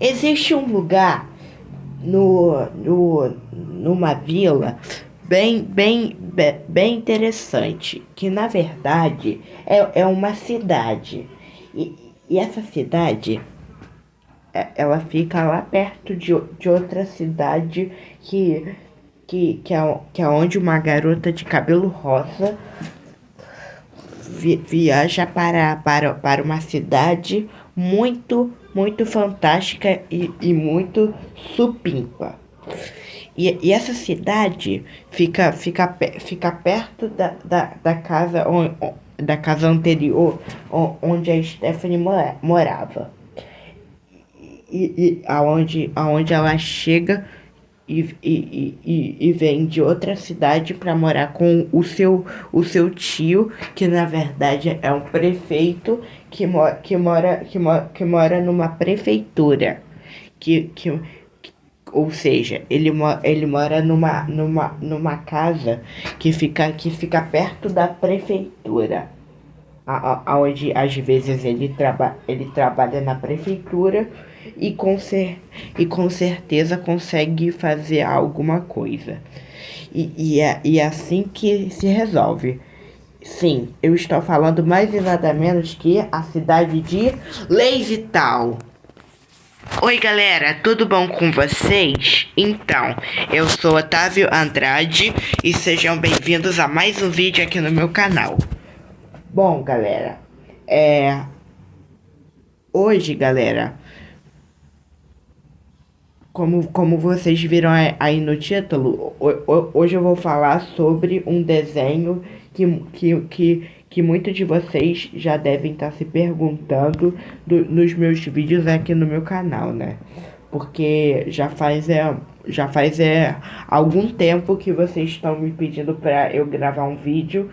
Existe um lugar numa vila bem interessante, que na verdade é uma cidade. E essa cidade, ela fica lá perto de outra cidade que é onde uma garota de cabelo rosa viaja para uma cidade muito fantástica e muito supimpa. E essa cidade fica perto da casa anterior onde a Stephanie morava. Aonde ela chega e vem de outra cidade para morar com o seu tio, que na verdade é um prefeito que mora numa prefeitura. Ou seja, ele mora numa casa que fica perto da prefeitura. Onde às vezes ele trabalha na prefeitura e com certeza consegue fazer alguma coisa. E é assim que se resolve. Sim, eu estou falando mais e nada menos que a cidade de Lazy Town. Oi galera, tudo bom com vocês? Então, eu sou Otávio Andrade e sejam bem-vindos a mais um vídeo aqui no meu canal. Bom galera, hoje galera, como vocês viram aí no título, hoje eu vou falar sobre um desenho que muitos de vocês já devem estar se perguntando nos meus vídeos aqui no meu canal, né? Porque já faz algum tempo que vocês estão me pedindo para eu gravar um vídeo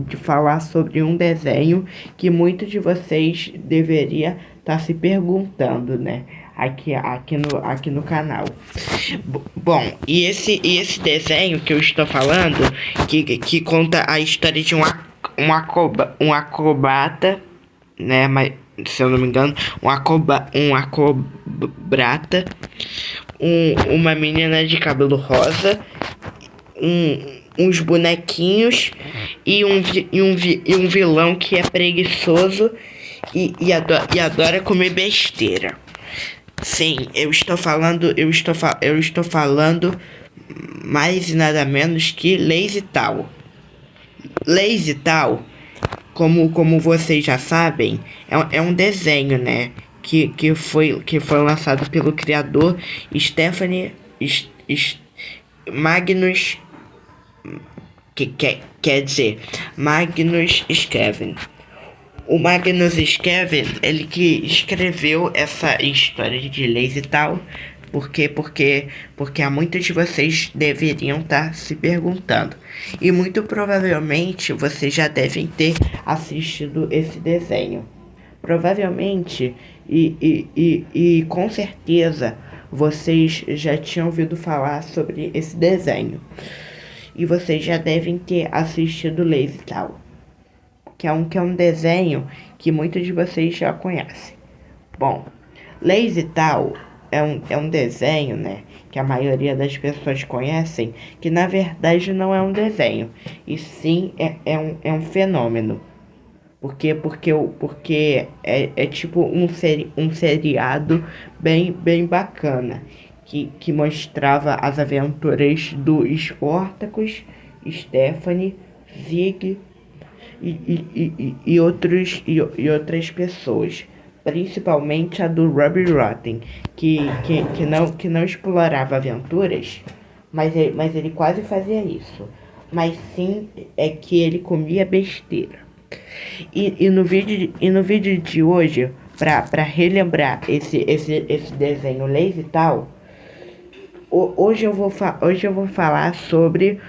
de falar sobre um desenho que muitos de vocês deveriam estar se perguntando, né? Aqui no canal. Bom, e esse desenho que eu estou falando, que conta a história de um acrobata, né? Mas, se eu não me engano, um acrobata, uma menina de cabelo rosa, uns bonequinhos e um vilão que é preguiçoso e adora comer besteira. Sim, eu estou falando mais e nada menos que Lazy Town. Lazy Town, como vocês já sabem, é um desenho, né? Que foi lançado pelo criador Magnus, quer dizer, Magnus Scaven. O Magnus Scaven, ele que escreveu essa história de Lazy Town, porque há muitos de vocês deveriam estar se perguntando. E muito provavelmente vocês já devem ter assistido esse desenho. Provavelmente e com certeza vocês já tinham ouvido falar sobre esse desenho. E vocês já devem ter assistido Lazy Town, que é um desenho que muitos de vocês já conhecem. Bom, Lazy Town é um desenho, né, que a maioria das pessoas conhecem, que na verdade não é um desenho, e sim é um fenômeno. Porque é tipo um seriado bem bacana, que mostrava as aventuras do Spartacus, Stephanie, Zig e outras pessoas, principalmente a do Ruby Rotten, que não explorava aventuras, mas ele quase fazia isso, mas sim é que ele comia besteira. E no vídeo de hoje, para relembrar esse desenho Lazy Town, hoje eu vou falar sobre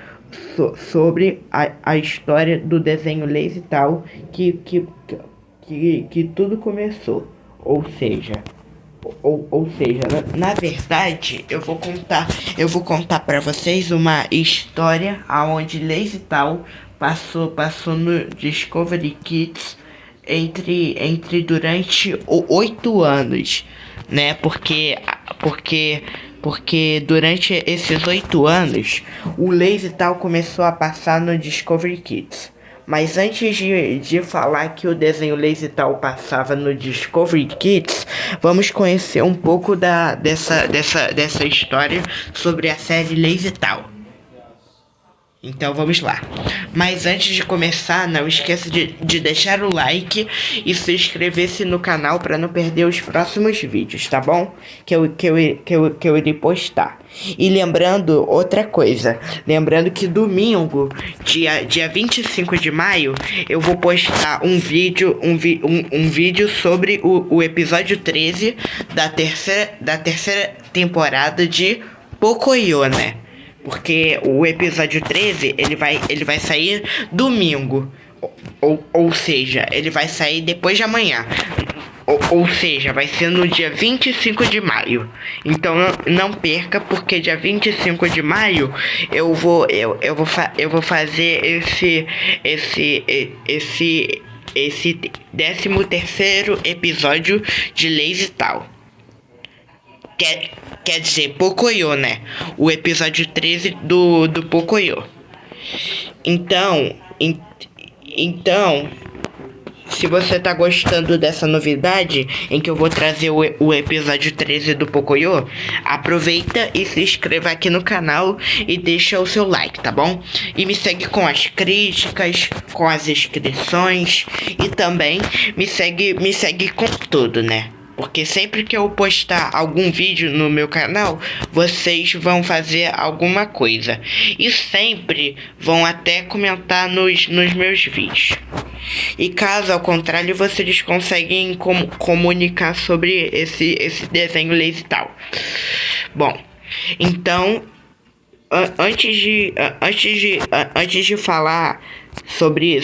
a história do desenho Lazy Town que tudo começou. Ou seja, na verdade, eu vou contar para vocês uma história aonde Lazy Town passou no Discovery Kids durante 8 anos, né? Porque durante esses 8 anos, o Lazy Town começou a passar no Discovery Kids. Mas antes de falar que o desenho Lazy Town passava no Discovery Kids, vamos conhecer um pouco dessa história sobre a série Lazy Town. Então vamos lá. Mas antes de começar, não esqueça de deixar o like e se inscrever-se no canal para não perder os próximos vídeos, tá bom? Que eu irei postar. E lembrando outra coisa, lembrando que domingo, dia 25 de maio, eu vou postar um vídeo sobre o episódio 13 da terceira temporada de Pocoyo, né? Porque o episódio 13, ele vai sair domingo. Ou seja, ele vai sair depois de amanhã. Ou seja, vai ser no dia 25 de maio. Então não perca, porque dia 25 de maio eu vou fazer esse 13º episódio de Lazy Town. Quer dizer, Pocoyo, né? O episódio 13 do Pocoyo. Então, se você tá gostando dessa novidade, em que eu vou trazer o episódio 13 do Pocoyo, aproveita e se inscreva aqui no canal e deixa o seu like, tá bom? E me segue com as críticas, com as inscrições e também me segue com tudo, né? Porque sempre que eu postar algum vídeo no meu canal, vocês vão fazer alguma coisa. E sempre vão até comentar nos meus vídeos. E caso ao contrário, vocês conseguem comunicar sobre esse desenho Lazy Town. Bom, então, antes de falar sobre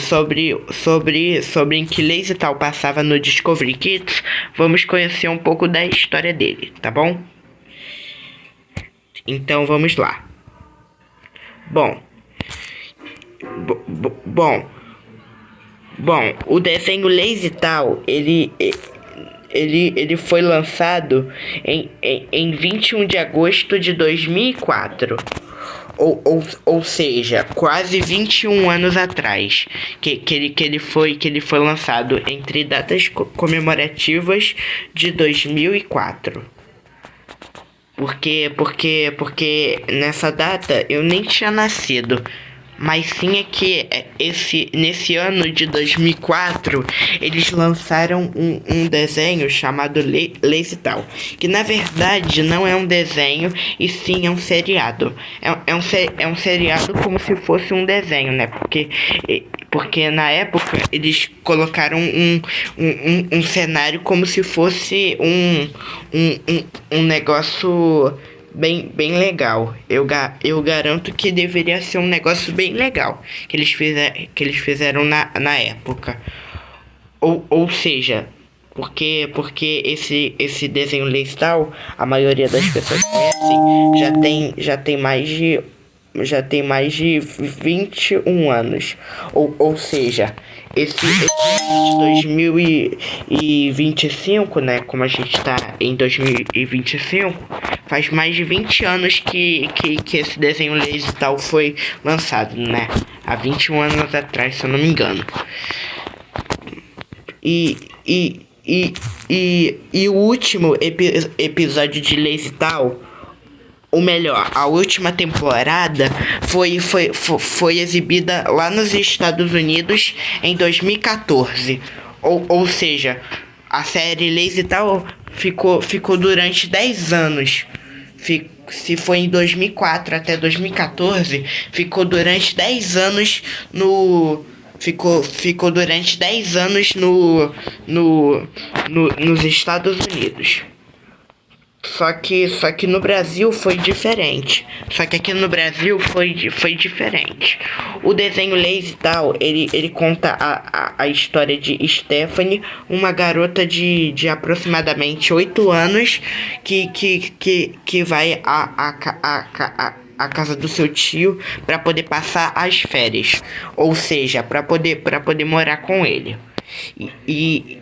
em que Lazy Town passava no Discovery Kids, vamos conhecer um pouco da história dele, tá bom? Então vamos lá. Bom, o desenho Lazy Town, ele foi lançado em 21 de agosto de 2004. Ou seja, quase 21 anos atrás que ele foi lançado, entre datas comemorativas de 2004. Porque nessa data eu nem tinha nascido. Mas sim é que nesse ano de 2004 eles lançaram um desenho chamado Lazy Town, que na verdade não é um desenho e sim é um seriado. É um seriado como se fosse um desenho, né? Porque na época eles colocaram um cenário como se fosse um negócio bem legal. Eu garanto que deveria ser um negócio bem legal que eles fizeram na época. Ou seja, porque esse desenho Lazy Town, a maioria das pessoas conhecem, já tem mais de 21 anos. Ou seja, esse de 2025, né? Como a gente tá em 2025, faz mais de 20 anos que esse desenho Lazy Town foi lançado, né? Há 21 anos atrás, se eu não me engano. E o último episódio de Lazy Town, ou melhor, a última temporada foi exibida lá nos Estados Unidos em 2014. Ou seja, a série Lazy Town ficou durante 10 anos. Se foi em 2004 até 2014, ficou durante 10 anos Ficou durante 10 anos nos Estados Unidos. Só que no Brasil foi diferente. Só que aqui no Brasil foi diferente. O desenho Lazy Town, ele conta a história de Stephanie, uma garota de aproximadamente 8 anos que vai à casa do seu tio para poder passar as férias. Ou seja, para poder morar com ele. E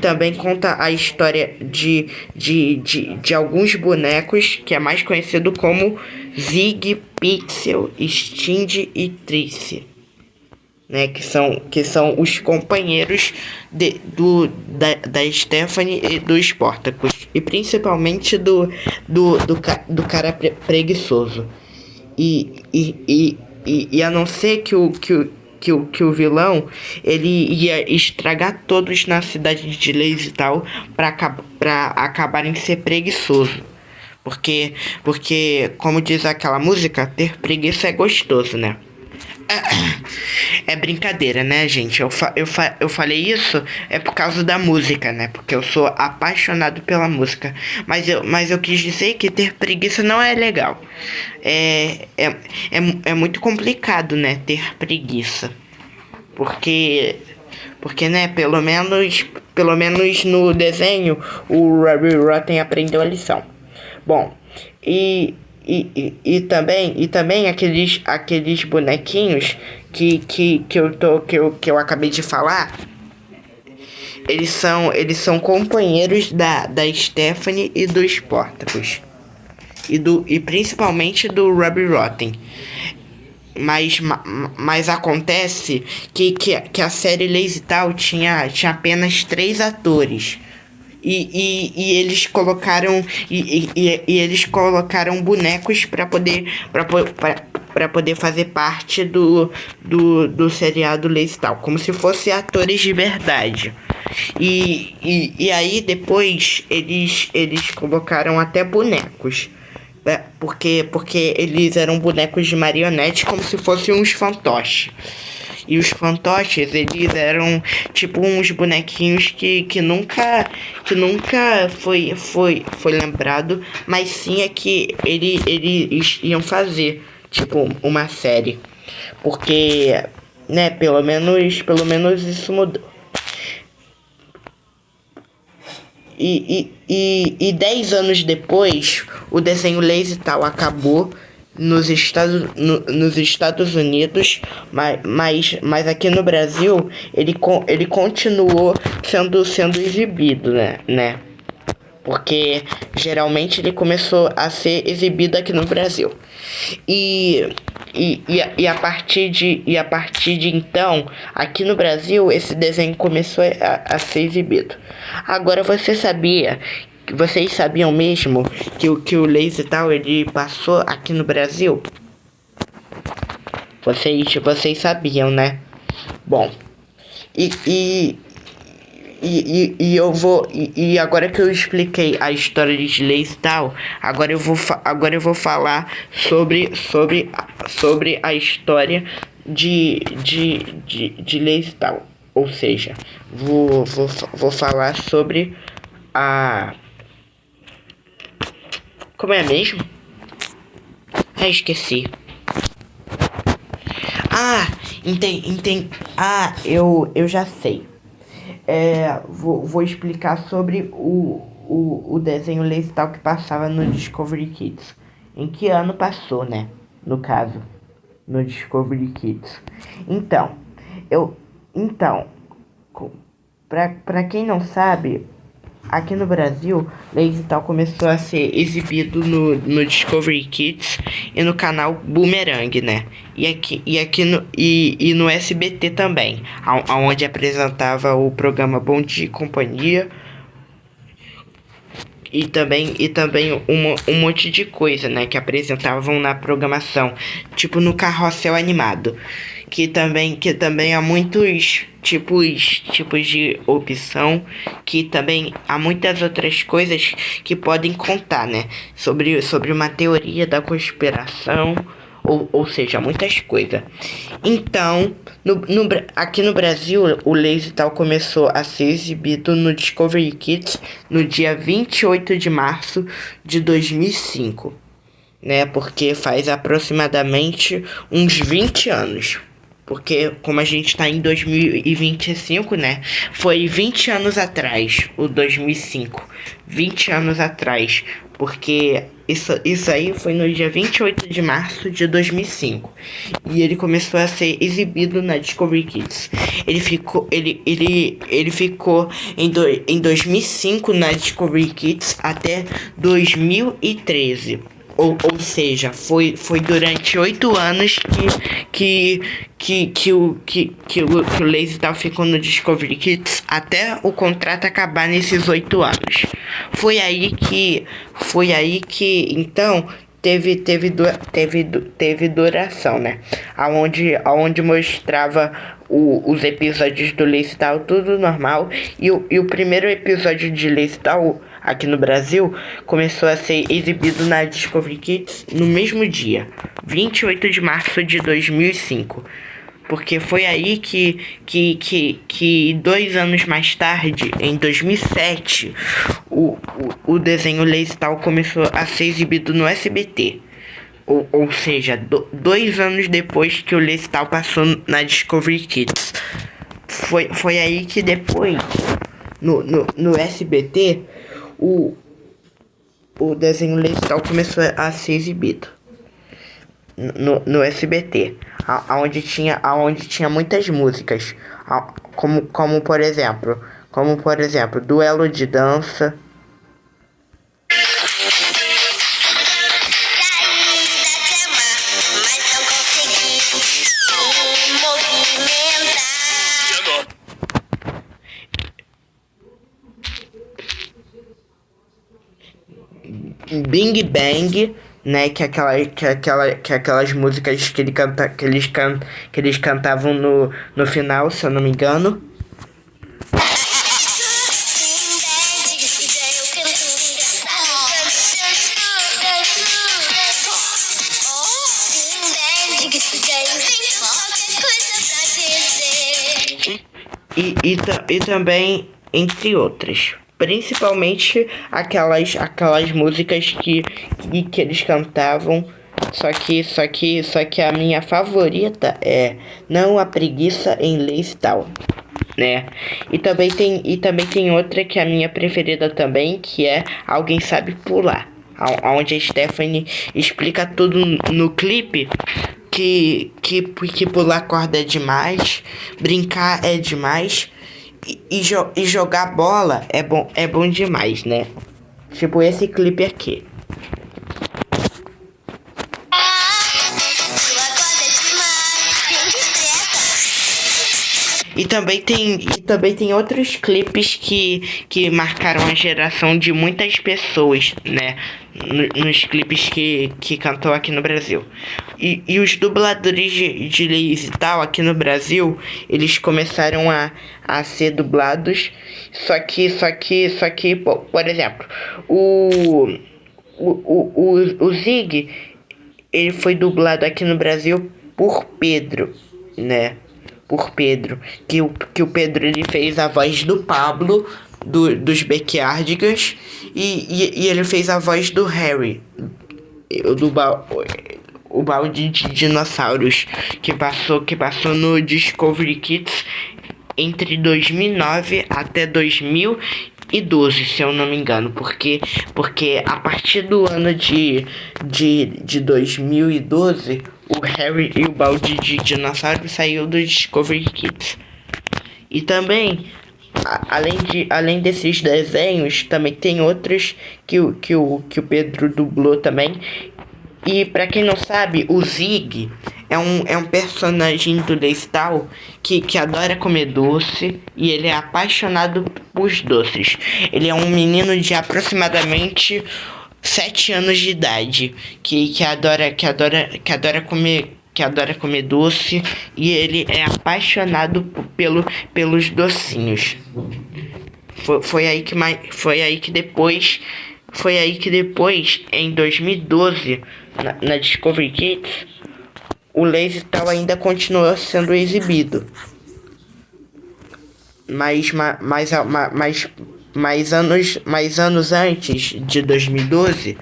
também conta a história de alguns bonecos que é mais conhecido como Zig, Pixel, Sting e Trice, né? Que são os companheiros da Stephanie e do Sportacus. E principalmente do cara preguiçoso. E a não ser que o vilão ele ia estragar todos na cidade de Lazy tal pra acabarem ser preguiçoso. Porque, como diz aquela música, ter preguiça é gostoso, né? É brincadeira, né, gente? Eu falei isso é por causa da música, né? Porque eu sou apaixonado pela música. Mas eu quis dizer que ter preguiça não é legal. É muito complicado, né? Ter preguiça. Porque, né, pelo menos no desenho, o Robbie Rotten aprendeu a lição. Bom, e também aqueles bonequinhos que eu acabei de falar, eles são companheiros da Stephanie e do Sportacus. E principalmente do Robbie Rotten. Mas acontece que a série Lazy tal tinha apenas 3 atores. E eles colocaram eles colocaram bonecos para poder fazer parte do seriado Lazy tal, como se fossem atores de verdade. E aí depois eles colocaram até bonecos. Porque eles eram bonecos de marionete, como se fossem uns fantoches. E os fantoches, eles eram tipo uns bonequinhos que nunca foi lembrado, mas sim é que eles iam fazer, tipo, uma série. Porque, né, pelo menos isso mudou. E 10 anos depois, o desenho Lazy tal acabou nos Estados Unidos, mas aqui no Brasil ele continuou sendo exibido, né? Porque geralmente ele começou a ser exibido aqui no Brasil. A partir de então, aqui no Brasil, esse desenho começou a ser exibido. Agora vocês sabiam mesmo que o Lazy tal ele passou aqui no Brasil? Vocês sabiam, né? Bom, eu vou agora que eu expliquei a história de Lazy tal, agora eu vou falar sobre a história de Lazy tal. Ou seja, vou falar sobre a... Como é mesmo? Esqueci. Entendi. Eu já sei. Vou explicar sobre o desenho Lazy tal que passava no Discovery Kids. Em que ano passou, né? No caso, no Discovery Kids. Então, pra quem não sabe, aqui no Brasil, Lazy tal começou a ser exibido no Discovery Kids e no canal Boomerang, né? E no SBT também, onde apresentava o programa Bom Dia e Companhia. E também um monte de coisa, né? Que apresentavam na programação, tipo no Carrossel Animado. Que também há muitos tipos de opção, que também há muitas outras coisas que podem contar, né? Sobre uma teoria da conspiração, ou seja, muitas coisas. Então, aqui no Brasil, o Lazy tal começou a ser exibido no Discovery Kids no dia 28 de março de 2005, né? Porque faz aproximadamente uns 20 anos. Porque, como a gente tá em 2025, né? Foi 20 anos atrás, o 2005. 20 anos atrás. Porque Isso aí foi no dia 28 de março de 2005. E ele começou a ser exibido na Discovery Kids. Ele ficou em 2005 na Discovery Kids até 2013. Ou seja, foi durante 8 anos que o Lazy Town ficou no Discovery Kids até o contrato acabar nesses 8 anos. Foi aí que então teve duração, né? Aonde mostrava os episódios do Lazy Town, tudo normal. E o primeiro episódio de Lazy Town aqui no Brasil começou a ser exibido na Discovery Kids no mesmo dia, 28 de março de 2005. Porque foi aí que 2 anos mais tarde, em 2007, o desenho Lazy Town começou a ser exibido no SBT. Ou seja, 2 anos depois que o Lazy Town passou na Discovery Kids. Foi aí que depois, no SBT, o desenho Lazy Town começou a ser exibido no SBT, aonde tinha muitas músicas, como por exemplo, duelo de dança. Bing Bang, né, que aquelas músicas que eles cantavam no final, se eu não me engano. E também entre outras. Principalmente aquelas músicas que eles cantavam. Só que a minha favorita é Não Há Preguiça em Lazy Town, né? E também tem outra que é a minha preferida também, que é Alguém Sabe Pular, onde a Stephanie explica tudo no clipe. Que pular corda é demais, brincar é demais. E jogar bola é bom demais, né? Tipo esse clipe aqui. E também tem outros clipes que marcaram a geração de muitas pessoas, né? Nos clipes que cantou aqui no Brasil. E os dubladores de Lazy Town aqui no Brasil, eles começaram a ser dublados. Só que, por exemplo, o Zig, ele foi dublado aqui no Brasil por Pedro, né? Por Pedro, que o Pedro ele fez a voz do Pablo dos Backyardigans e ele fez a voz do Harry, o balde de dinossauros que passou no Discovery Kids entre 2009 até 2012, se eu não me engano, porque a partir do ano de 2012 o Harry e o balde de dinossauro saiu do Discovery Kids. E também, além desses desenhos, também tem outros que o Pedro dublou também. E pra quem não sabe, o Zig é um personagem do Lazy Town que adora comer doce e ele é apaixonado por doces. Ele é um menino de aproximadamente 7 anos de idade que adora comer doce e ele é apaixonado pelos docinhos. Foi aí que depois em 2012 na Discovery Kids o Lazy Town ainda continuou sendo exibido, mais anos antes de 2012,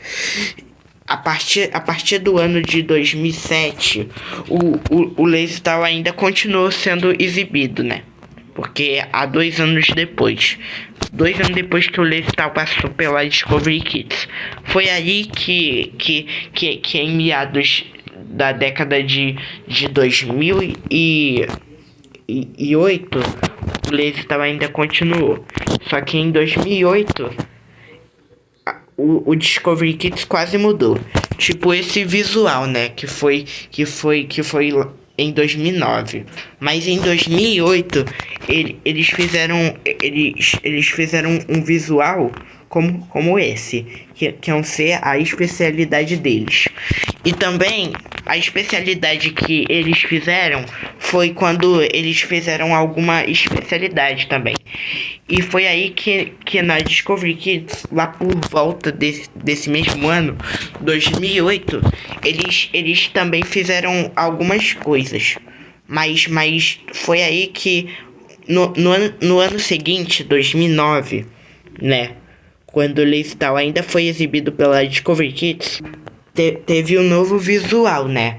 a partir do ano de 2007, o Lazy Town ainda continuou sendo exibido, né? Porque há 2 anos depois. 2 anos depois que o Lazy Town passou pela Discovery Kids. Foi aí que em meados da década de 2008, o Lazy Town ainda continuou. Só que em 2008, o Discovery Kids quase mudou. Tipo esse visual, né? Que foi em 2009. Mas em 2008, eles fizeram um visual como esse, que é ser a especialidade deles. E também a especialidade que eles fizeram foi quando eles fizeram alguma especialidade também. E foi aí que na Discovery Kids, lá por volta desse mesmo ano, 2008, eles também fizeram algumas coisas. Mas foi aí que no ano seguinte, 2009, né? Quando o Lazy Town ainda foi exibido pela Discovery Kids, teve um novo visual, né?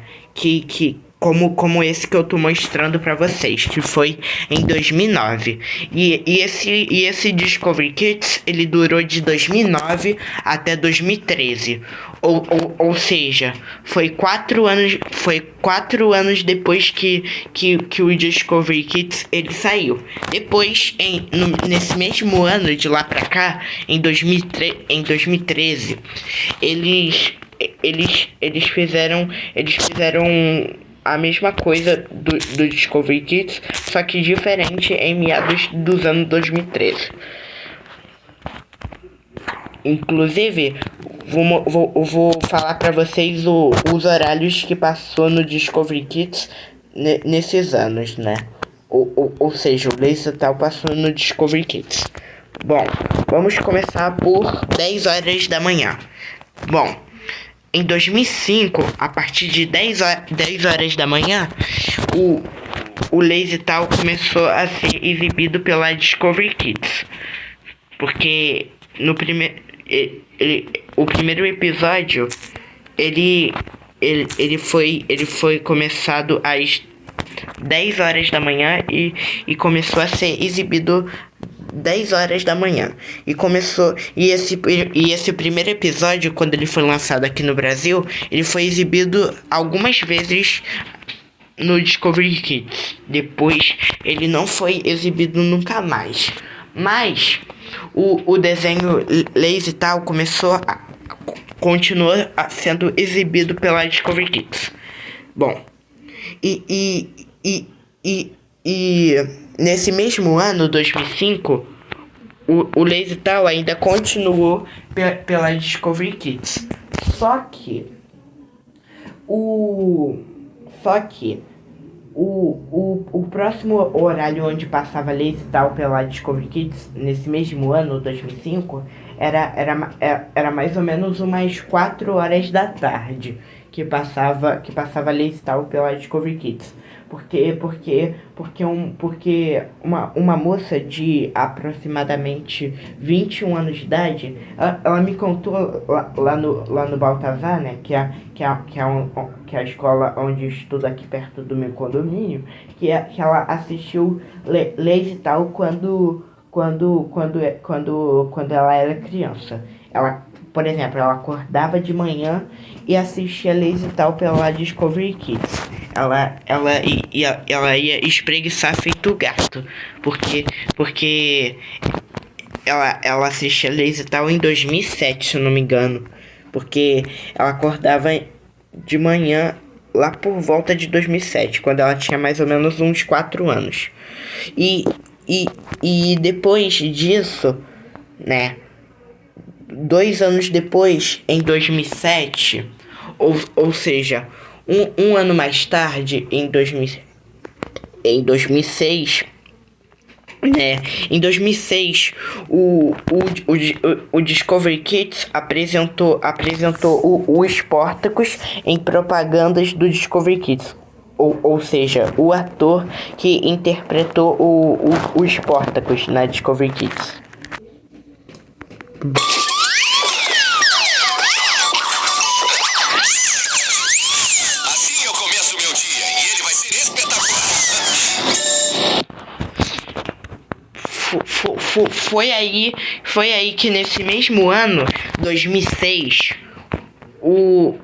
Como esse que eu tô mostrando pra vocês, que foi em 2009. E esse Discovery Kids, ele durou de 2009 até 2013. Ou seja, foi 4 anos depois que o Discovery Kids ele saiu. Depois, nesse mesmo ano, de lá pra cá, em 2013, eles fizeram a mesma coisa do Discovery Kids, só que diferente em meados dos anos 2013. Inclusive, vou falar pra vocês os horários que passou no Discovery Kids nesses anos, né? Ou seja, o Lazy Town passou no Discovery Kids. Bom, vamos começar por 10 horas da manhã. Bom, em 2005, a partir de 10 horas da manhã, o Lazy Town começou a ser exibido pela Discovery Kids. Porque o primeiro episódio, ele foi começado às 10 horas da manhã e começou a ser exibido 10 horas da manhã. E esse primeiro episódio, quando ele foi lançado aqui no Brasil, ele foi exibido algumas vezes no Discovery Kids. Depois, ele não foi exibido nunca mais. Mas o desenho Lazy Town continuou sendo exibido pela Discovery Kids. Bom, e nesse mesmo ano, 2005, o Lazy Town ainda continuou pela Discovery Kids. Só que o próximo horário onde passava Lazy Town pela Discovery Kids, nesse mesmo ano, 2005, era mais ou menos umas 4 horas da tarde que passava Lazy Town pela Discovery Kids. Porque uma moça de aproximadamente 21 anos de idade, ela me contou lá no Baltazar, né, que é a escola onde eu estudo aqui perto do meu condomínio, que ela assistiu Lazy Town quando ela era criança. Por exemplo, ela acordava de manhã e assistia Lazy Town pela Discovery Kids. Ela ia espreguiçar feito gato, porque ela assistia Lazy Town em 2007, se eu não me engano, porque ela acordava de manhã lá por volta de 2007, quando ela tinha mais ou menos uns 4 anos. E depois disso, né, 2 anos depois, em 2007, ou seja, um ano mais tarde, em 2006, né? Em 2006, o Discovery Kids apresentou o Spartacus em propagandas do Discovery Kids. Ou seja, o ator que interpretou o Spartacus na Discovery Kids. Assim eu começo o meu dia e ele vai ser espetacular. foi aí que nesse mesmo ano, 2006, o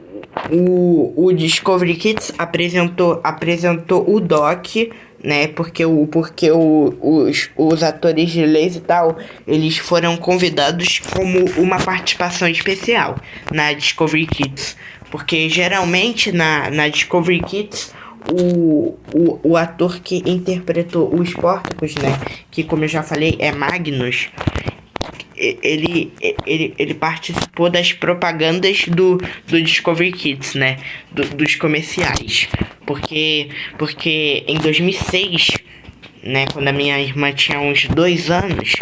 Discovery Kids apresentou o Doc, né? Porque os atores de Lazy e tal, eles foram convidados como uma participação especial na Discovery Kids. Porque geralmente na Discovery Kids, o ator que interpretou o Sportacus, né? Que, como eu já falei, é Magnus. Ele participou das propagandas do Discovery Kids, né? Dos comerciais. Porque em 2006, né? Quando a minha irmã tinha uns 2 anos,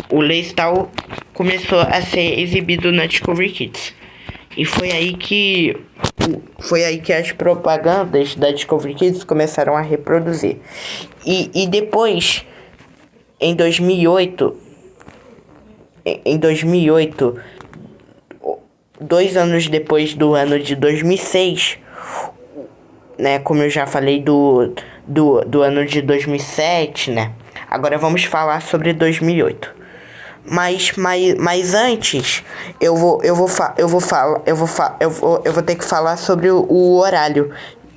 o Lazy Tal começou a ser exibido na Discovery Kids. E foi aí que as propagandas da Discovery Kids começaram a reproduzir. E depois, em 2008, 2 anos depois do ano de 2006, né, como eu já falei do ano de 2007, né? Agora vamos falar sobre 2008. Mas antes, eu vou ter que falar sobre o horário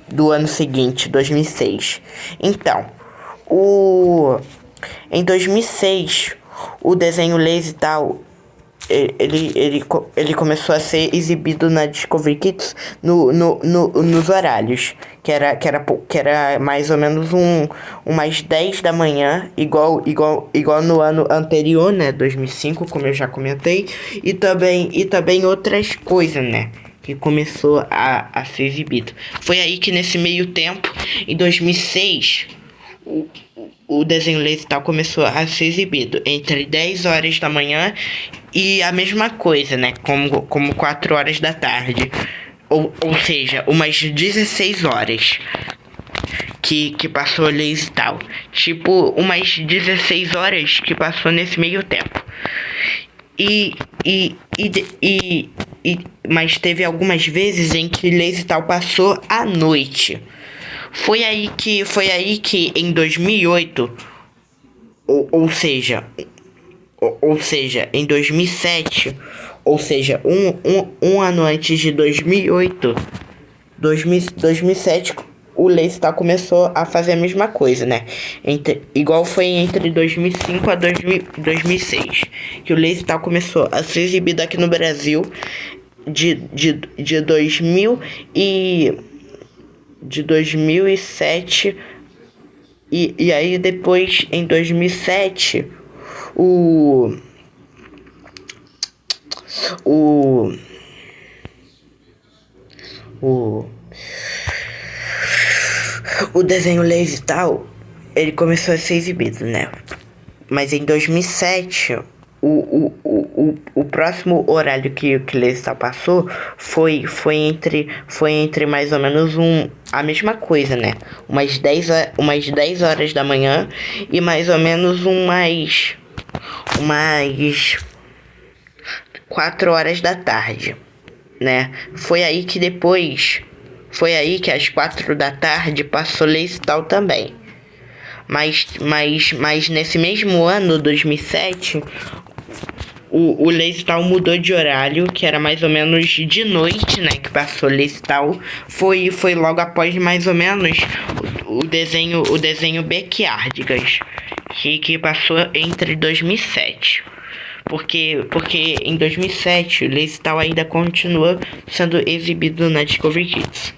do ano seguinte, 2006. Então, em 2006, o desenho Lazy Tal, ele começou a ser exibido na Discovery Kids nos horários, que era mais ou menos umas 10 da manhã, igual no ano anterior, né, 2005, como eu já comentei, e também outras coisas, né, que começou a ser exibido. Foi aí que nesse meio tempo, em 2006, o desenho Lazy Tal começou a ser exibido entre 10 horas da manhã e a mesma coisa, né? Como 4 horas da tarde. Ou seja, umas 16 horas que passou Lazy Tal. Tipo, umas 16 horas que passou nesse meio tempo. Mas teve algumas vezes em que Lazy Tal passou à noite. Foi aí que em 2008, ou seja, em 2007, ou seja, um ano antes de 2008, 2007, o Lazy Tal começou a fazer a mesma coisa, né? Igual foi entre 2005 a 2006, que o Lazy Tal começou a ser exibido aqui no Brasil de 2007, e aí depois, em 2007, o desenho Lazy Tal, ele começou a ser exibido, né? Mas em 2007, o próximo horário que Lazy Tal passou foi entre mais ou menos a mesma coisa, né? Umas 10 horas da manhã e mais ou menos umas 4 horas da tarde, né? Foi aí que às 4 da tarde passou Lazy Tal também. Mas nesse mesmo ano, 2007, o Lazy Tal mudou de horário, que era mais ou menos de noite, né, que passou Lazy Tal. Foi logo após mais ou menos o desenho Backyardigans, que passou entre 2007. Porque em 2007 o Lazy Tal ainda continua sendo exibido na Discovery Kids.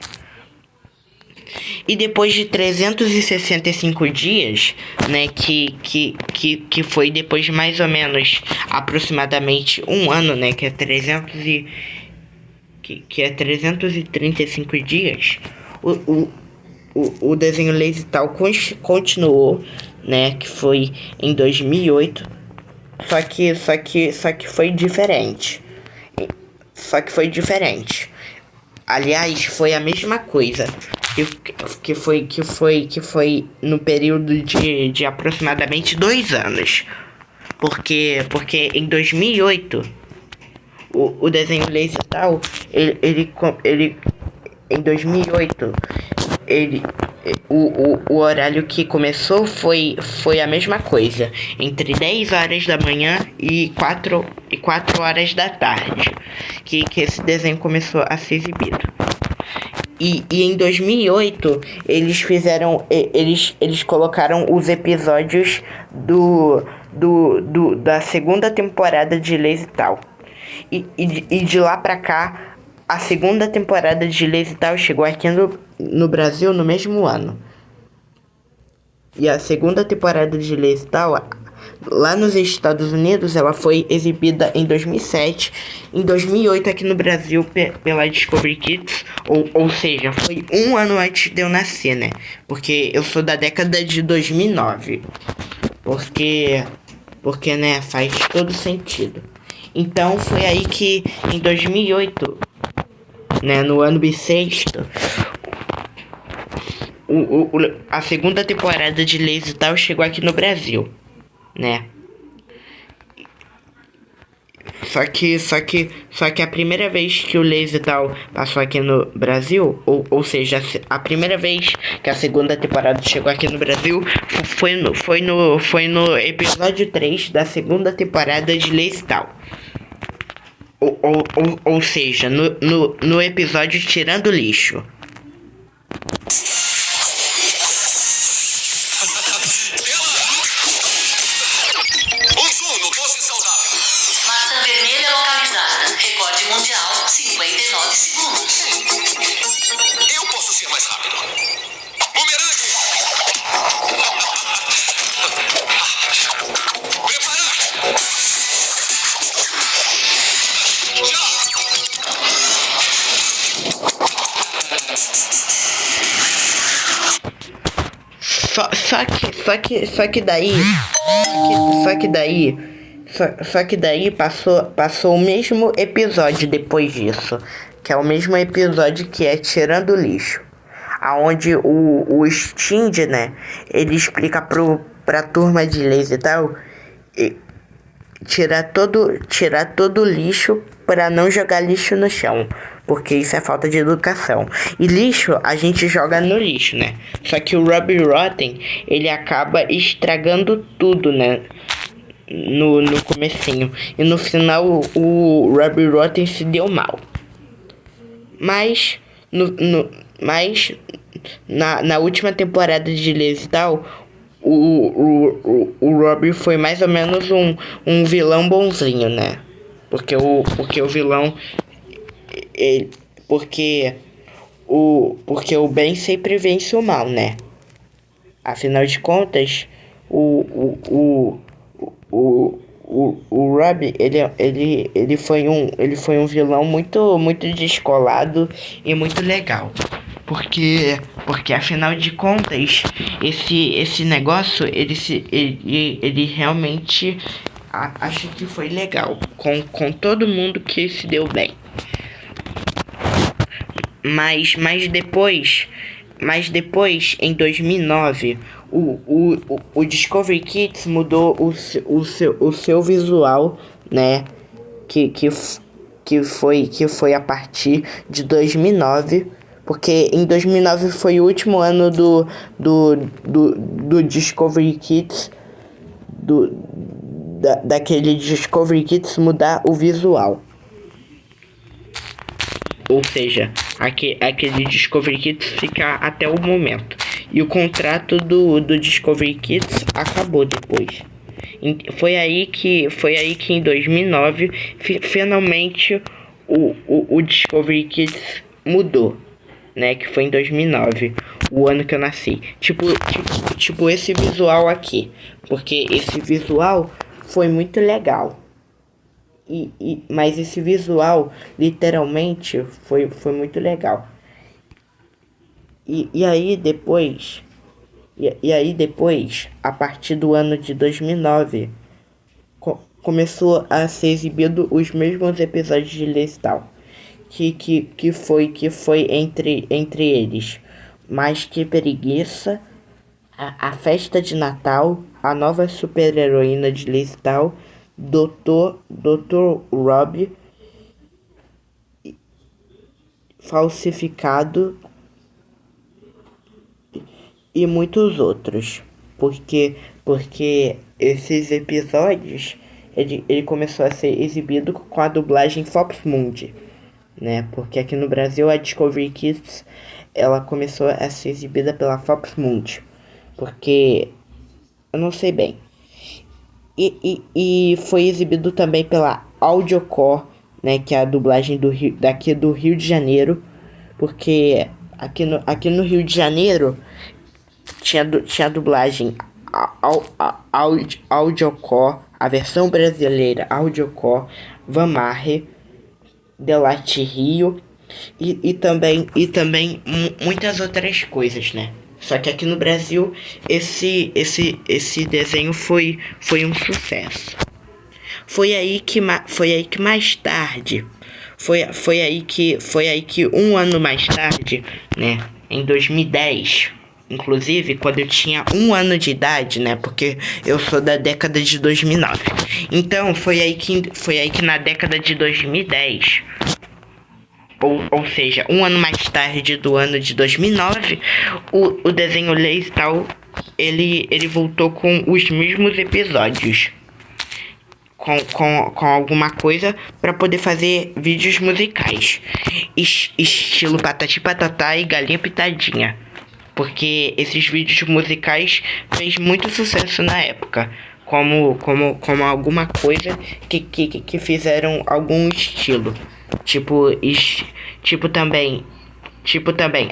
E depois de 365 dias, né, que foi depois de mais ou menos aproximadamente um ano, né, que é 335 dias, o desenho Lazy Tal continuou, né, que foi em 2008, só que foi diferente. Aliás, foi a mesma coisa. Que foi no período de aproximadamente 2 anos. Porque em 2008, o desenho Lazy Tal, ele em 2008, O horário que começou foi a mesma coisa, entre 10 horas da manhã e 4 horas da tarde, que esse desenho começou a ser exibido. E em 2008 eles fizeram, eles colocaram os episódios da segunda temporada de Lazy Town. E de lá pra cá, a segunda temporada de Lazy Town chegou aqui no Brasil no mesmo ano. E a segunda temporada de Lazy Town, lá nos Estados Unidos, ela foi exibida em 2007. Em 2008 aqui no Brasil pela Discovery Kids. Ou seja, foi um ano antes de eu nascer, né? Porque eu sou da década de 2009. Porque, né, faz todo sentido. Então foi aí que em 2008, né, no ano bissexto, a segunda temporada de Lazy Town chegou aqui no Brasil, né? Só que a primeira vez que o Lazy Town passou aqui no Brasil, ou seja, a primeira vez que a segunda temporada chegou aqui no Brasil foi no episódio 3 da segunda temporada de Lazy Town. Ou seja, no episódio Tirando Lixo. Um zoom no doce saudável. Maçã vermelha localizada. Recorde mundial, 59 segundos. Eu posso ser mais rápido. Bumerangue! Preparar! Só que daí passou o mesmo episódio depois disso, que é o mesmo episódio que é Tirando Lixo, aonde o Sting, né, ele explica pra turma de Lazy Town tirar todo o lixo para não jogar lixo no chão, porque isso é falta de educação. E lixo a gente joga no lixo, né? Só que o Robbie Rotten, ele acaba estragando tudo, né? No comecinho. E no final o Robbie Rotten se deu mal. Mas na última temporada de Lazy Town, o Robbie foi mais ou menos um vilão bonzinho, né? Porque o vilão... Porque o bem sempre vence o mal, né? Afinal de contas, o Robbie, ele foi um vilão muito descolado e muito legal. Porque afinal de contas, esse negócio, ele realmente acho que foi legal com todo mundo que se deu bem. Mas depois, em 2009, o Discovery Kids mudou o seu visual, né? Que foi a partir de 2009. Porque em 2009 foi o último ano do Discovery Kids, daquele Discovery Kids mudar o visual. Ou seja, aquele Discovery Kids fica até o momento. E o contrato do Discovery Kids acabou depois. Foi aí que em 2009 finalmente o Discovery Kids mudou, né? Que foi em 2009, o ano que eu nasci. Tipo esse visual aqui. Porque esse visual foi muito legal. Mas esse visual, literalmente, foi muito legal. E aí depois, a partir do ano de 2009, começou a ser exibido os mesmos episódios de Lazy Town. Que foi entre eles Mais Que Preguiça, a Festa de Natal, a Nova Super-Heroína de Lazy Town, Dr. Rob, Falsificado e muitos outros. Porque esses episódios ele começou a ser exibido com a dublagem Fox Mundi, né? Porque aqui no Brasil a Discovery Kids ela começou a ser exibida pela Fox Mundi, porque eu não sei bem. E foi exibido também pela Audiocore, né? Que é a dublagem daqui do Rio de Janeiro, porque aqui no Rio de Janeiro tinha a dublagem Audiocore, a versão brasileira Audiocore, Vamarre, Delate Rio e também muitas outras coisas, né? Só que aqui no Brasil esse desenho foi um sucesso. Foi aí que mais tarde, foi aí que um ano mais tarde, né, em 2010, inclusive quando eu tinha 1 ano de idade, né, porque eu sou da década de 2009. Então foi aí que na década de 2010, ou seja, 1 ano mais tarde do ano de 2009, o desenho Lazy Town, ele voltou com os mesmos episódios, com alguma coisa para poder fazer vídeos musicais, estilo Patati Patatá e Galinha Pitadinha, porque esses vídeos musicais fez muito sucesso na época, como alguma coisa que fizeram algum estilo, tipo também,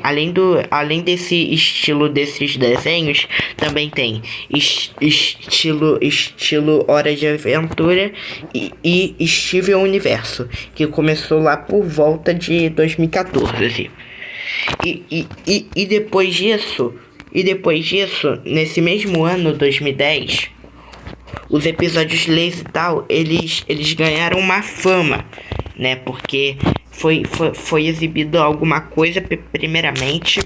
além desse estilo desses desenhos, também tem estilo Hora de Aventura e Steven Universo, que começou lá por volta de 2014. E depois disso, nesse mesmo ano, 2010, os episódios Lazy Town, eles ganharam uma fama, né? Porque foi exibido alguma coisa primeiramente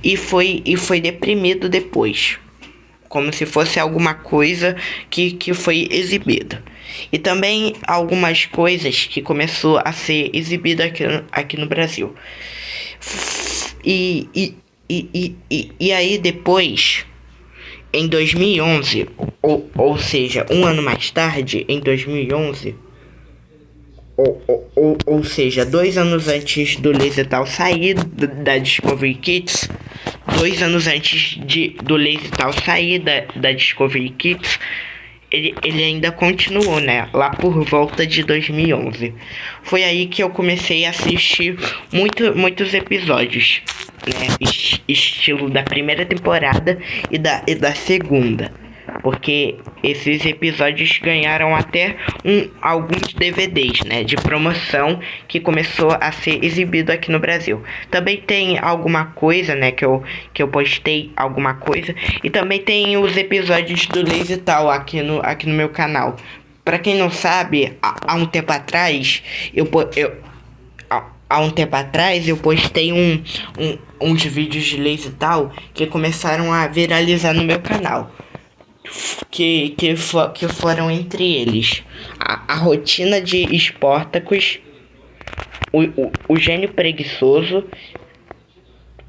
e foi deprimido depois, como se fosse alguma coisa que foi exibida. E também algumas coisas que começou a ser exibida aqui no Brasil. E aí depois, em 2011, ou seja, 1 ano mais tarde, em 2011, ou seja, 2 anos antes do Lazy Town sair da Discovery Kids, 2 anos antes do Lazy Town sair da Discovery Kids, ele ainda continuou, né? Lá por volta de 2011. Foi aí que eu comecei a assistir muitos episódios, né? Estilo da primeira temporada e da segunda. Porque esses episódios ganharam até alguns DVDs, né, de promoção, que começou a ser exibido aqui no Brasil. Também tem alguma coisa, né, que eu postei alguma coisa. E também tem os episódios do Lazy Town aqui no meu canal. Pra quem não sabe, há um tempo atrás, eu postei uns vídeos de Lazy Town que começaram a viralizar no meu canal. Que foram entre eles a rotina de Spartacus, o gênio preguiçoso,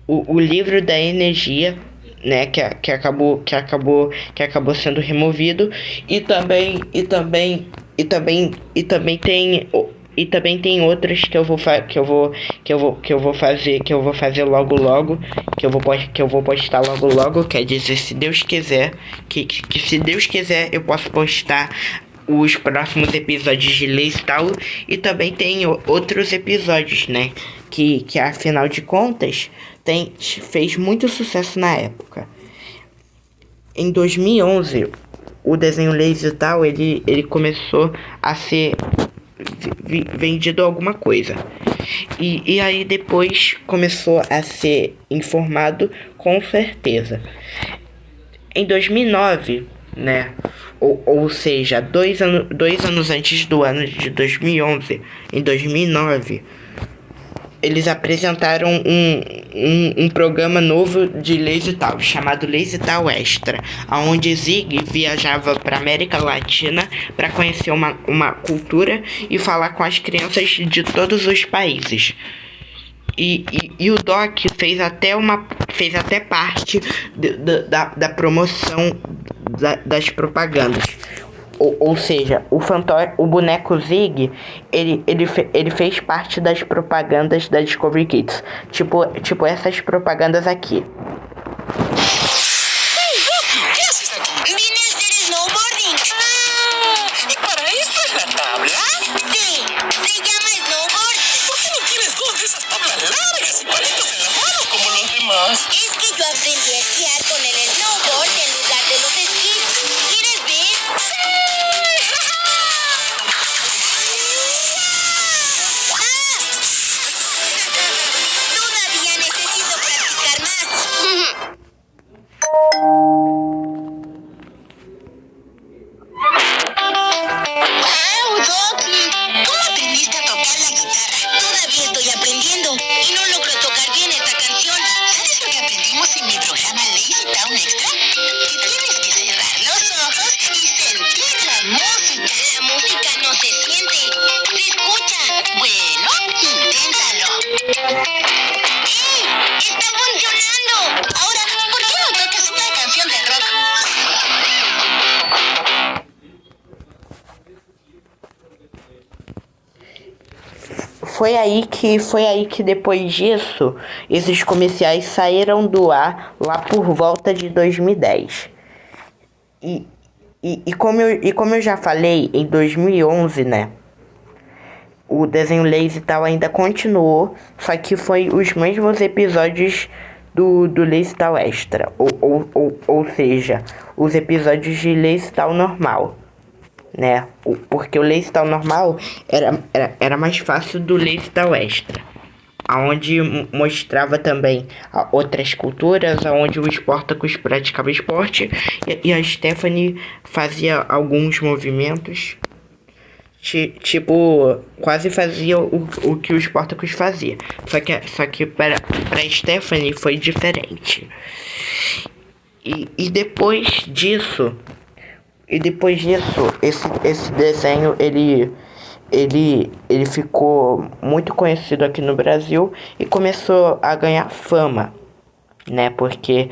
o livro da energia, né, que acabou sendo removido, e também tem outros que eu vou fazer logo, que eu vou postar logo, quer dizer, se Deus quiser, que se Deus quiser eu posso postar os próximos episódios de Lazy Town. E também tem outros episódios, né, que afinal de contas fez muito sucesso na época. Em 2011, o desenho Lazy Town, ele começou a ser vendido alguma coisa. E aí depois começou a ser informado com certeza. Em 2009, né? Ou seja, 2 anos antes do ano de 2011, em 2009, eles apresentaram um programa novo de Lazy Town, chamado Lazy Town Extra, onde Zig viajava para América Latina para conhecer uma cultura e falar com as crianças de todos os países. E o Doc fez até parte da promoção das propagandas. Ou seja, o boneco Zig, ele fez parte das propagandas da Discovery Kids. Tipo essas propagandas aqui. ¿Qué haces aquí? Vine a hacer snowboarding. ¿Y para eso es la tabla? Sí, se llama snowboard. ¿Por qué no tienes dos de esas tablas largas y palitos en la mano como los demás? Es que yo aprendí a esquiar con el snowboard en lugar de los esquís. ¿Quieres ver? Todavía necesito practicar más. ¡Wow, Doki! ¿Cómo aprendiste a tocar la guitarra? Todavía estoy aprendiendo y no logro tocar bien esta canción. ¿Sabes lo que aprendimos en mi programa Lazy Town Extra? Que tienes que cerrar los ojos y sentir la música. La música no se siente, se escucha. Bueno, inténtalo. ¡Ey! ¡Está funcionando! Ahora, ¿por qué no tocas una canción de rock? Foi aí que depois disso, esses comerciais saíram do ar lá por volta de 2010. Como eu já falei, em 2011, né? O desenho Lazy Town ainda continuou, só que foi os mesmos episódios do Lazy Town Extra. Ou seja, os episódios de Lazy Town normal, né? Porque o Lazy Town normal era mais fácil do Lazy Town Extra, aonde mostrava também outras culturas, aonde o Sportacus praticava esporte e a Stephanie fazia alguns movimentos, tipo, quase fazia o que o Sportacus fazia, só que para Stephanie foi diferente. E depois disso, esse desenho ele ficou muito conhecido aqui no Brasil e começou a ganhar fama, né? Porque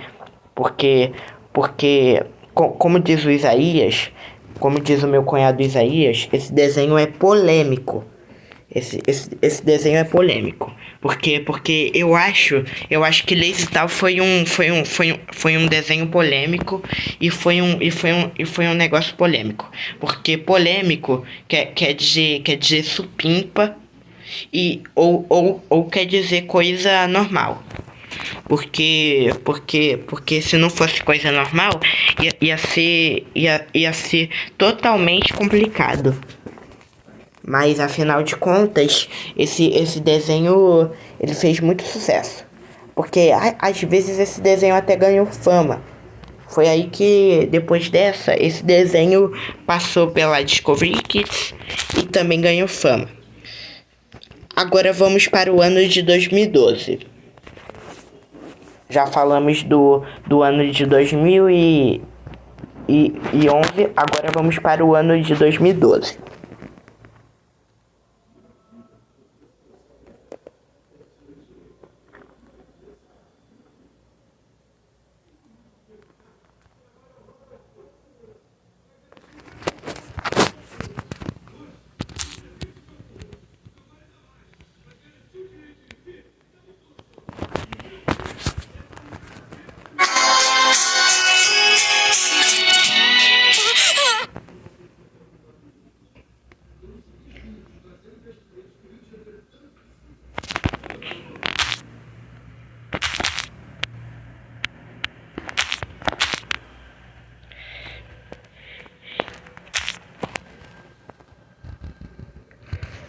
como diz o Isaías, como diz o meu cunhado Isaías, esse desenho é polêmico. Esse desenho é polêmico. Porque eu acho que Lazy Town foi um desenho polêmico e foi um negócio polêmico. Porque polêmico quer dizer supimpa ou quer dizer coisa normal. Porque se não fosse coisa normal, ia ser totalmente complicado. Mas afinal de contas, esse desenho ele fez muito sucesso. Porque às vezes esse desenho até ganhou fama. Foi aí que depois dessa, esse desenho passou pela Discovery Kids e também ganhou fama. Agora vamos para o ano de 2012. Já falamos do ano de 2011, agora vamos para o ano de 2012.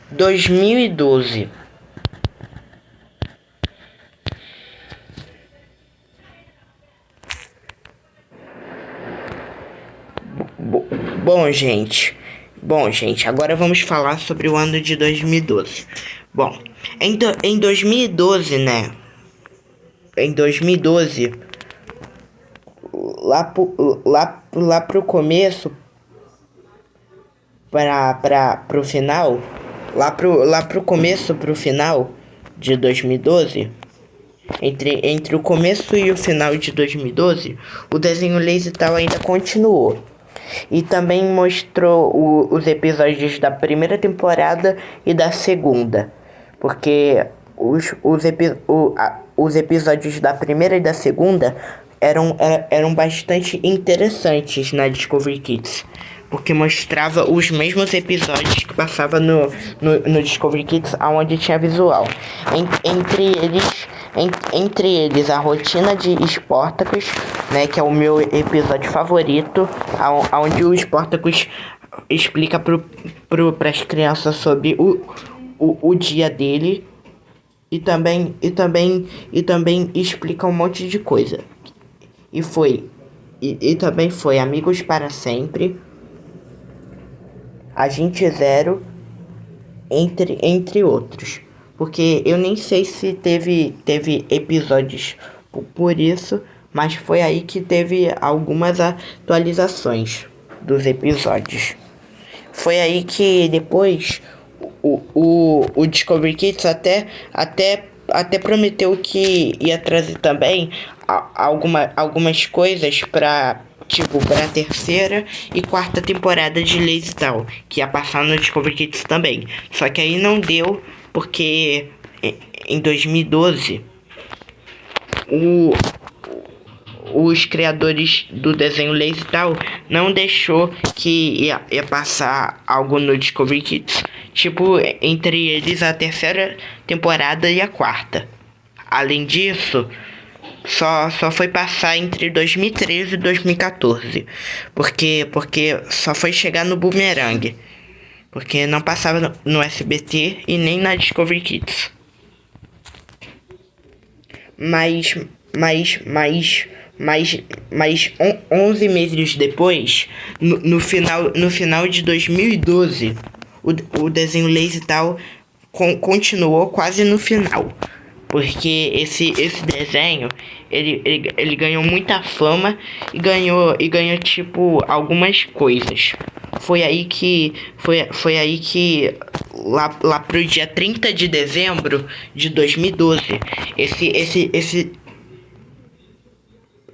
Dois mil e doze. Bom, gente, agora vamos falar sobre o ano de 2012. Bom, em 2012, né? Em 2012, lá pro começo, pro final, lá pro começo, pro final, de 2012, entre o começo e o final de 2012, o desenho Lazy Town ainda continuou. E também mostrou os episódios da primeira temporada e da segunda. Porque os episódios da primeira e da segunda eram bastante interessantes na Discovery Kids. Porque mostrava os mesmos episódios que passava no Discovery Kids, onde tinha visual. Entre eles a rotina de Spartacus, né, que é o meu episódio favorito, onde o Spartacus explica para as crianças sobre o dia dele e também explica um monte de coisa. E também foi Amigos para Sempre, Agente Zero, entre outros. Porque eu nem sei se teve episódios por isso, mas foi aí que teve algumas atualizações dos episódios. Foi aí que depois o Discovery Kids até prometeu que ia trazer também algumas coisas para a terceira e quarta temporada de Lazy Town, que ia passar no Discovery Kids também. Só que aí não deu, porque em 2012 os criadores do desenho Lazy Town não deixou que ia passar algo no Discovery Kids. Tipo, entre eles a terceira temporada e a quarta. Além disso, só foi passar entre 2013 e 2014. Porque só foi chegar no Boomerang. Porque não passava no SBT e nem na Discovery Kids. Mas 11 meses depois, no final de 2012, o desenho Lazy Town continuou quase no final. Porque esse desenho, ele ganhou muita fama e ganhou tipo algumas coisas. Foi aí que lá pro dia 30 de dezembro de 2012,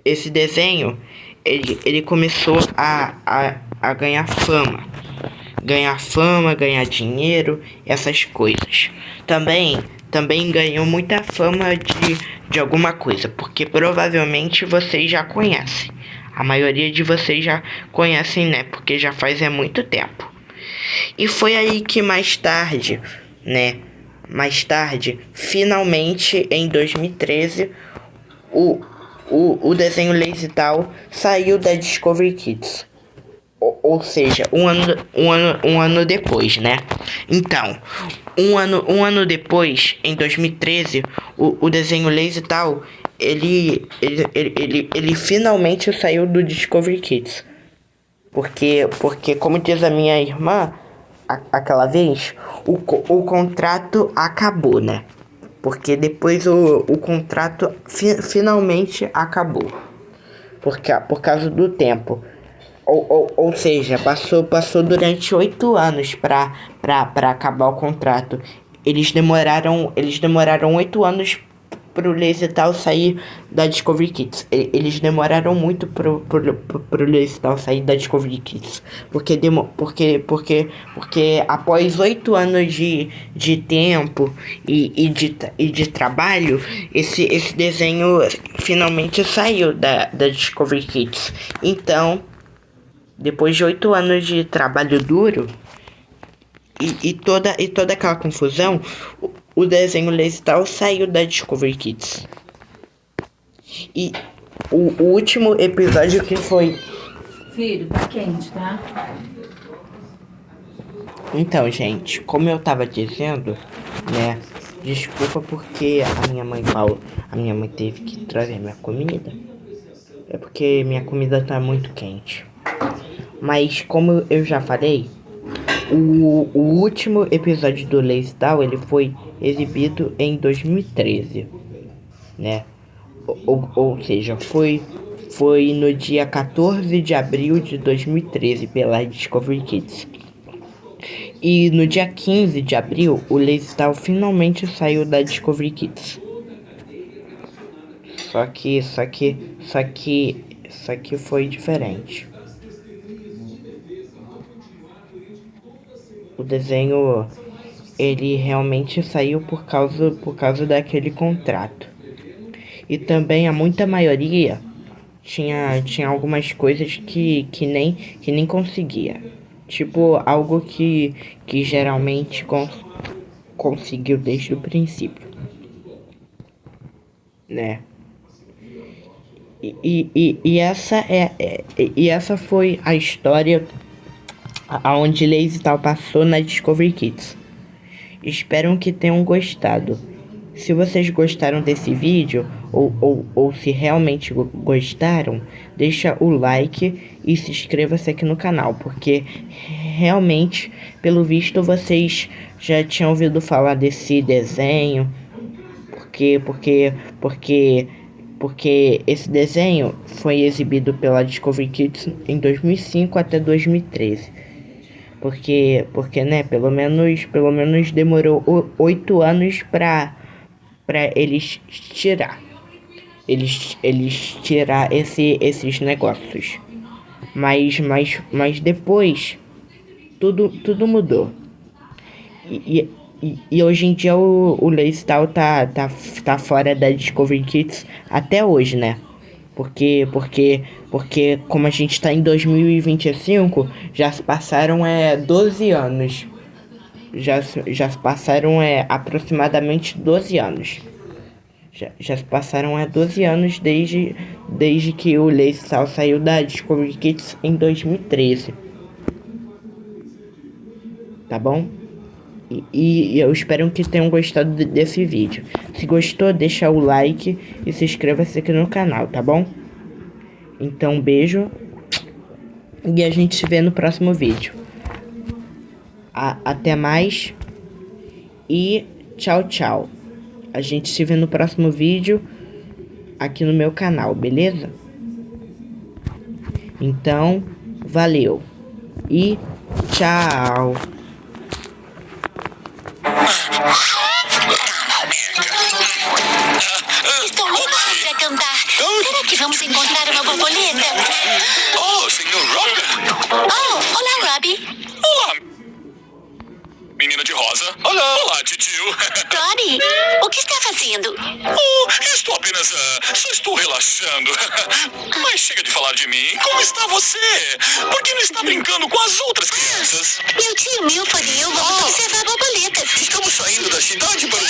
esse desenho, ele começou a ganhar fama. Ganhar dinheiro, essas coisas. Também ganhou muita fama de alguma coisa, porque provavelmente vocês já conhecem. A maioria de vocês já conhecem, né? Porque já faz muito tempo. E foi aí que mais tarde, finalmente em 2013, o desenho Lazy Town saiu da Discovery Kids. Ou seja, um ano depois, né? Então, um ano depois, em 2013, o desenho Lazy Town, ele finalmente saiu do Discovery Kids. Porque como diz a minha irmã, aquela vez, o contrato acabou, né? Porque depois o contrato finalmente acabou. Por causa do tempo. Ou seja, passou durante 8 anos pra acabar o contrato. Eles demoraram 8 anos pro Lazy Town sair da Discovery Kids. Eles demoraram muito pro Lazy Town sair da Discovery Kids. Porque após 8 anos de tempo e de trabalho, esse desenho finalmente saiu da Discovery Kids. Então, depois de 8 anos de trabalho duro e toda aquela confusão, o desenho Lazy Town saiu da Discovery Kids. E o último episódio que foi... Filho, tá quente, tá? Então, gente, como eu tava dizendo, né? Desculpa porque a minha mãe teve que trazer minha comida. É porque minha comida tá muito quente. Mas como eu já falei, o último episódio do Lazy Town, ele foi exibido em 2013, né? Ou seja, foi no dia 14 de abril de 2013 pela Discovery Kids. E no dia 15 de abril, o Lazy Town finalmente saiu da Discovery Kids. Só que foi diferente. O desenho, ele realmente saiu por causa daquele contrato. E também a muita maioria tinha algumas coisas que nem conseguia. Tipo, algo que geralmente conseguiu desde o princípio, né? E essa foi a história aonde Lazy Town passou na Discovery Kids. Espero que tenham gostado. Se vocês gostaram desse vídeo, ou se realmente gostaram, deixa o like e se inscreva-se aqui no canal, porque realmente, pelo visto, vocês já tinham ouvido falar desse desenho, porque esse desenho foi exibido pela Discovery Kids em 2005 até 2013. Porque né, pelo menos demorou 8 anos pra eles tirar esses negócios. Mas depois tudo mudou. E hoje em dia o Lazy Town tá fora da Discovery Kids até hoje, né? Porque como a gente tá em 2025, já se passaram 12 anos. Já se passaram aproximadamente 12 anos. Já se passaram 12 anos desde que o Lazy Town saiu da Discovery Kids em 2013. Tá bom? E eu espero que tenham gostado desse vídeo. Se gostou, deixa o like e se inscreva-se aqui no canal, tá bom? Então, beijo. E a gente se vê no próximo vídeo. Até mais. E tchau, tchau. A gente se vê no próximo vídeo aqui no meu canal, beleza? Então, valeu. E tchau. Estou louca para cantar. Será que vamos encontrar uma borboleta? Oh, Sr. Robin. Oh, olá, Robbie. Olá, menina de rosa. Olá, titio. Robbie, o que está fazendo? Oh, estou apenas... só estou relaxando. Mas chega de falar de mim. Como está você? Por que não está brincando com as outras crianças? Meu tio Milford e eu vamos observar borboletas. Estamos saindo da cidade para o